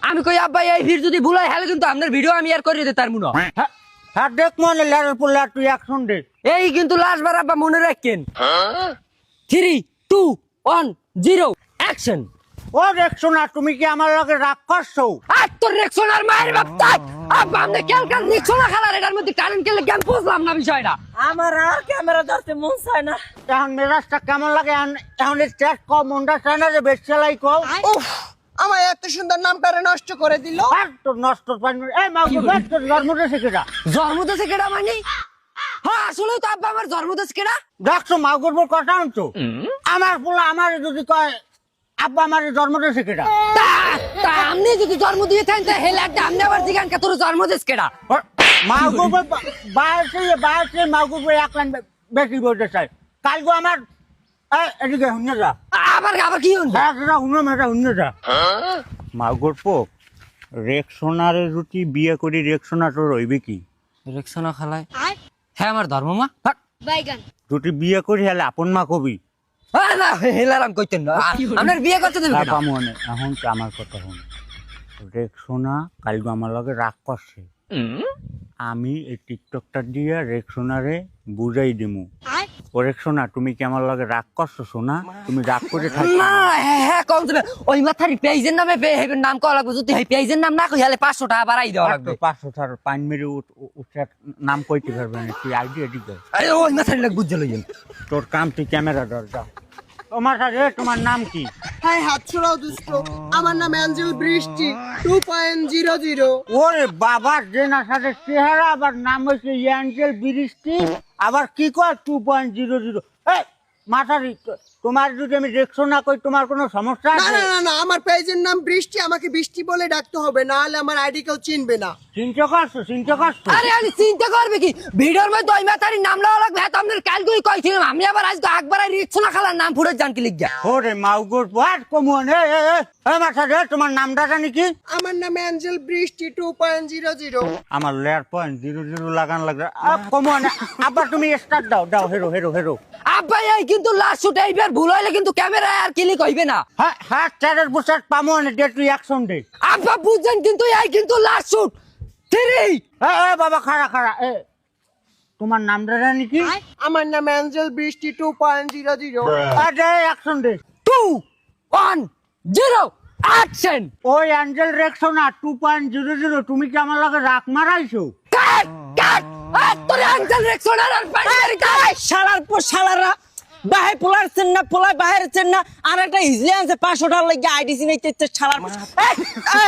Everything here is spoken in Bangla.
আমি কই আব্বা এই ভিড় যদি ভুল হয় হলে কিন্তু আপনার ভিডিও আমি আর করে দিতে পারবো না। হ্যাঁ দেখ মনে লেয়ারের পর লেয়ার তুই অ্যাকশন দে। এই কিন্তু লাস্ট বার আব্বা মনে রাখেন। 3 2 1 0 অ্যাকশন। ও দেখছো না তুমি কি আমার লগে রাগ করছো? আর তোর রেকশনার মায়ের বাপ তাই আব্বা আমনে ক্যালকার রেকশনা খেলার এটার মধ্যে কারেন্ট কেলে কেন বুঝলাম না বিষয়টা। আমার আর ক্যামেরা ধরতে মন চায় না। এখন মেজাজটা কেমন লাগে? এখন স্টেট কম মনটা চায় না যে বেশ চালাই কম। উফ, আমার এত সুন্দর নামটারে নষ্ট করে দিল। আর তোর নষ্ট পানি এই মাগো তোর জন্মটা শিখে যা। জন্মদিন কেডা মানে? হ্যাঁ আসলে তো আব্বা আমার জন্মদিন কেডা? দেখছো মাগুর পর কথা আনছো আমার পোলা আমার যদি কয় আব্বা আমার জন্মটা শিখে যা। তা আমনে যদি জন্ম দিয়ে থাকেন তা হেলে একটা আমনে আবার জিগান কা তোর জন্মদিন কেডা? মাগুর বাইরে মাগুর পর এক লাইন বেশি বলতে চাই। কালকে আমার এদিকে শুনে যা। আবার আবার কি হল? শুনে যা মাগুর পো রেকশনারে রুটি বিয়ে করি রেকশনা তো রইবে কি? রেকশনা খেলায় হ্যাঁ আমার ধর্মমা রুটি বিয়ে করি হলে আপন মা কবি না হেলারাম কইতেন না আপনার বিয়ে করতে দেবে কেন? মনে এখন তো আমার কথা শুন। রেকশনা কালকে আমার লগে রাগ করছে। আমি এই টিকটকটা দিয়ে রেকশনারে বুঝাই দিমু। ও রেকশনা তুমি কি আমার লগে রাগ করছো? শোনা তুমি রাগ করে থাকো না হ্যাঁ হ্যাঁ কম দেবে ওই মাথারি পেজের নামে হেবের নাম কওয়া লাগবে যদি এই পেজের নাম না কই হলে 500 টাকা বাড়াই দেওয়া লাগবে। 500 টাকার পাইন মেরে উঠে নাম কইতে পারবে না তুই আইডিয়া দিতে। আরে ওই মাথারি লাগ বুঝতে লইন তোর কাম তুই ক্যামেরা ধর যা। তোমার সাথে তোমার নাম কি? হ্যাঁ হাত ছড়াও দুষ্ট। আমার নাম অ্যাঞ্জেল বৃষ্টি 2.00। ওরে বাবা জেনার সাথে চেহারা আবার নাম হয়েছে অ্যাঞ্জেল বৃষ্টি আবার কি কয় 2.00। এই মাথারি তোমার যদি আমি দেখছো না কই তোমার কোনো সমস্যা না আছে? না না না, আমার পেজের নাম বৃষ্টি, আমাকে বৃষ্টি বলে ডাকতে হবে, না হলে আমার আইডি কেউ চিনবে না। চিন্তা করছো আরে আমি চিন্তা করবে কি ভিডিওর মধ্যে ওই মাথারি নাম লওয়া লাগবে হ্যাঁ তো আপনার কালকেই কইছিলাম আমি আবার আজ তো একবার রিকশনা খেলার নাম ফুটে জান কি লিখা। ওরে মাউগোর বাট কমন এ মাথারি তোমার নামটা জানি কি? আমার নাম অ্যাঞ্জেল বৃষ্টি 2.00। আমার লেয়ার 0.00 লাগান লাগবে কমন। আবার তুমি স্টার্ট দাও হেরো। আব্বা এই কিন্তু লাস্ট শুট এইবার ভুল হইলে কিন্তু ক্যামেরা আর ক্লিক হইবে না। হ্যাঁ চারের বুসার পামো না ডে তুই অ্যাকশন দে। আব্বা বুঝছেন কিন্তু এই কিন্তু লাস্ট শুট 3 এ বাবা খাড়া এ তোমার নামটা জানি কি? আমার নাম অ্যাঞ্জেল বৃষ্টি 2.00। আরে অ্যাকশন দে। 2 1 0 অ্যাকশন। ওই অ্যাঞ্জেল রেকশনা 2.00 তুমি কি আমার লগে রাগ মারাইছো? কাট কাট তোর আঙ্কেল রেক্সোনার আর পাইরি কাট শালার পর শালারা বাহে পোলারছেন না পোলা বাহেরছেন না আর একটা ইজলি আনছে 500 টাকা লাগে আইডিসি নিতে শালার আমি